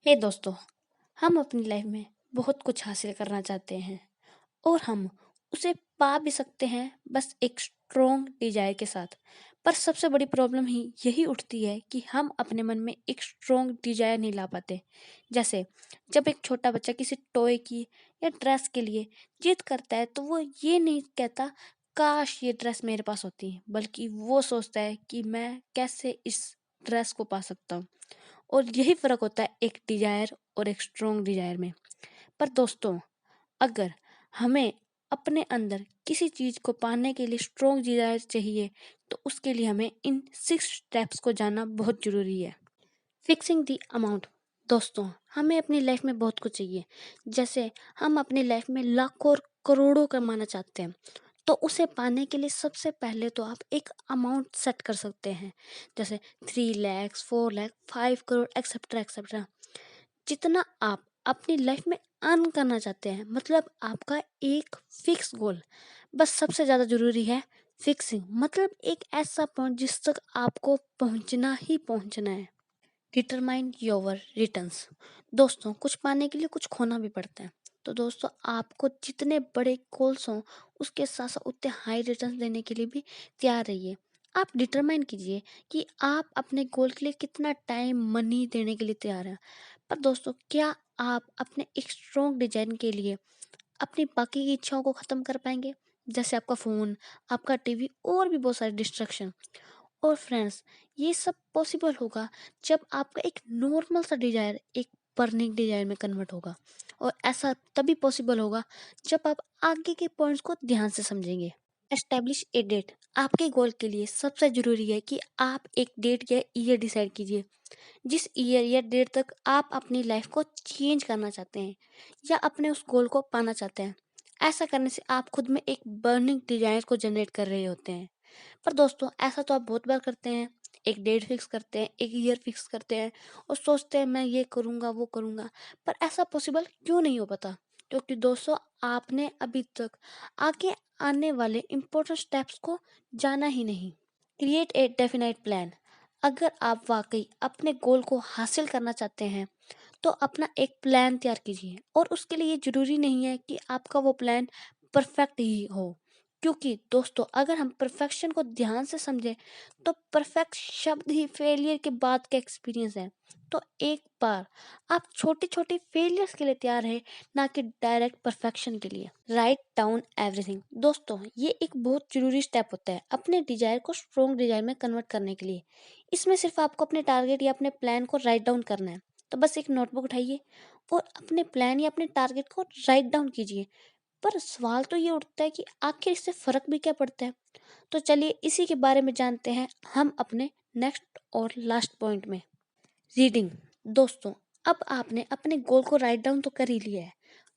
हे दोस्तों, हम अपनी लाइफ में बहुत कुछ हासिल करना चाहते हैं और हम उसे पा भी सकते हैं बस एक स्ट्रॉन्ग डिजायर के साथ। पर सबसे बड़ी प्रॉब्लम ही यही उठती है कि हम अपने मन में एक स्ट्रॉन्ग डिजायर नहीं ला पाते। जैसे जब एक छोटा बच्चा किसी टॉय की या ड्रेस के लिए जिद करता है तो वो ये नहीं कहता काश ये ड्रेस मेरे पास होती, बल्कि वो सोचता है कि मैं कैसे इस ड्रेस को पा सकता हूँ। और यही फ़र्क होता है एक डिज़ायर और एक स्ट्रॉन्ग डिज़ायर में। पर दोस्तों, अगर हमें अपने अंदर किसी चीज़ को पाने के लिए स्ट्रॉन्ग डिज़ायर चाहिए, तो उसके लिए हमें इन 6 स्टेप्स को जानना बहुत ज़रूरी है। Fixing the amount. दोस्तों, हमें अपनी लाइफ में बहुत कुछ चाहिए। जैसे हम अपनी लाइफ में लाखों और करोड़ों कमाना चाहते हैं, तो उसे पाने के लिए सबसे पहले तो आप एक अमाउंट सेट कर सकते हैं। जैसे 3 लाख, 4 लाख, 5 करोड़ एक्सेट्रा एक्सेट्रा। जितना आप अपनी लाइफ में अर्न करना चाहते हैं, मतलब आपका एक फिक्स गोल। बस सबसे ज़्यादा ज़रूरी है फिक्सिंग, मतलब एक ऐसा पॉइंट जिस तक आपको पहुंचना ही पहुंचना है। Determine your returns. दोस्तों, कुछ पाने के लिए कुछ खोना भी पड़ता है। तो दोस्तों, आपको जितने बड़े गोल्स हों उसके साथ साथ उतने हाई रिटर्न्स देने के लिए भी तैयार रहिए। आप डिटरमाइन कीजिए कि आप अपने गोल के लिए कितना टाइम मनी देने के लिए तैयार हैं। पर दोस्तों, क्या आप अपने एक स्ट्रॉन्ग डिजाइन के लिए अपनी बाकी की इच्छाओं को ख़त्म कर पाएंगे? जैसे आपका फ़ोन, आपका टीवी और भी बहुत सारे डिस्ट्रैक्शन। और फ्रेंड्स, ये सब पॉसिबल होगा जब आपका एक नॉर्मल सा डिजायर एक बर्निंग डिजायर में कन्वर्ट होगा। और ऐसा तभी पॉसिबल होगा जब आप आगे के पॉइंट्स को ध्यान से समझेंगे। Establish a date. आपके गोल के लिए सबसे जरूरी है कि आप एक डेट या ईयर डिसाइड कीजिए, जिस ईयर या डेट तक आप अपनी लाइफ को चेंज करना चाहते हैं या अपने उस गोल को पाना चाहते हैं। ऐसा करने से आप खुद में एक बर्निंग डिजायर को जनरेट कर रहे होते हैं। पर दोस्तों, ऐसा तो आप बहुत बार करते हैं। एक डेट फिक्स करते हैं, एक ईयर फिक्स करते हैं और सोचते हैं मैं ये करूँगा वो करूँगा। पर ऐसा पॉसिबल क्यों नहीं हो पाता? क्योंकि दोस्तों, आपने अभी तक आगे आने वाले इम्पोर्टेंट स्टेप्स को जाना ही नहीं। Create a definite plan. अगर आप वाकई अपने गोल को हासिल करना चाहते हैं, तो अपना एक प्लान तैयार कीजिए। और उसके लिए ये ज़रूरी नहीं है कि आपका वो प्लान परफेक्ट ही हो। क्योंकि दोस्तों, अगर हम परफेक्शन को ध्यान से समझें, तो परफेक्ट शब्द ही फेलियर के बाद का एक्सपीरियंस है। तो एक बार आप छोटी छोटी फेलियर्स के लिए तैयार हैं, ना कि डायरेक्ट परफेक्शन के लिए। Write down everything. दोस्तों, ये एक बहुत जरूरी स्टेप होता है अपने डिजायर को स्ट्रॉन्ग डिजायर में कन्वर्ट करने के लिए। इसमें सिर्फ आपको अपने टारगेट या अपने प्लान को राइट डाउन करना है। तो बस एक नोटबुक उठाइए और अपने प्लान या अपने टारगेट को राइट डाउन कीजिए। पर सवाल तो ये उठता है कि आखिर इससे फ़र्क भी क्या पड़ता है? तो चलिए इसी के बारे में जानते हैं हम अपने नेक्स्ट और लास्ट पॉइंट में। रीडिंग। दोस्तों, अब आपने अपने गोल को राइट डाउन तो कर ही लिया है,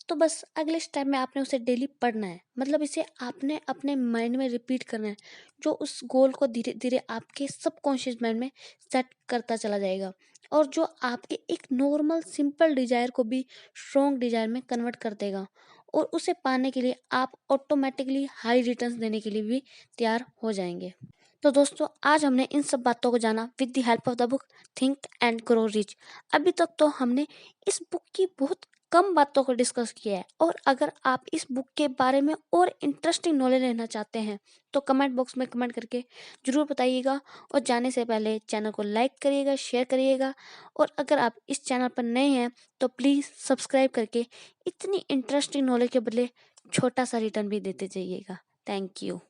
तो बस अगले स्टेप में आपने उसे डेली पढ़ना है। मतलब इसे आपने अपने माइंड में रिपीट करना है, जो उस गोल को धीरे धीरे आपके सबकॉन्शियस माइंड में सेट करता चला जाएगा और जो आपके एक नॉर्मल सिंपल डिजायर को भी स्ट्रॉन्ग डिजायर में कन्वर्ट कर देगा। और उसे पाने के लिए आप ऑटोमेटिकली हाई रिटर्न्स देने के लिए भी तैयार हो जाएंगे। तो दोस्तों, आज हमने इन सब बातों को जाना with the help of the book think and grow rich. अभी तक तो हमने इस बुक की बहुत कम बातों को डिस्कस किया है, और अगर आप इस बुक के बारे में और इंटरेस्टिंग नॉलेज लेना चाहते हैं, तो कमेंट बॉक्स में कमेंट करके ज़रूर बताइएगा। और जाने से पहले चैनल को लाइक करिएगा, शेयर करिएगा। और अगर आप इस चैनल पर नए हैं, तो प्लीज़ सब्सक्राइब करके इतनी इंटरेस्टिंग नॉलेज के बदले छोटा सा रिटर्न भी देते जाइएगा। Thank you.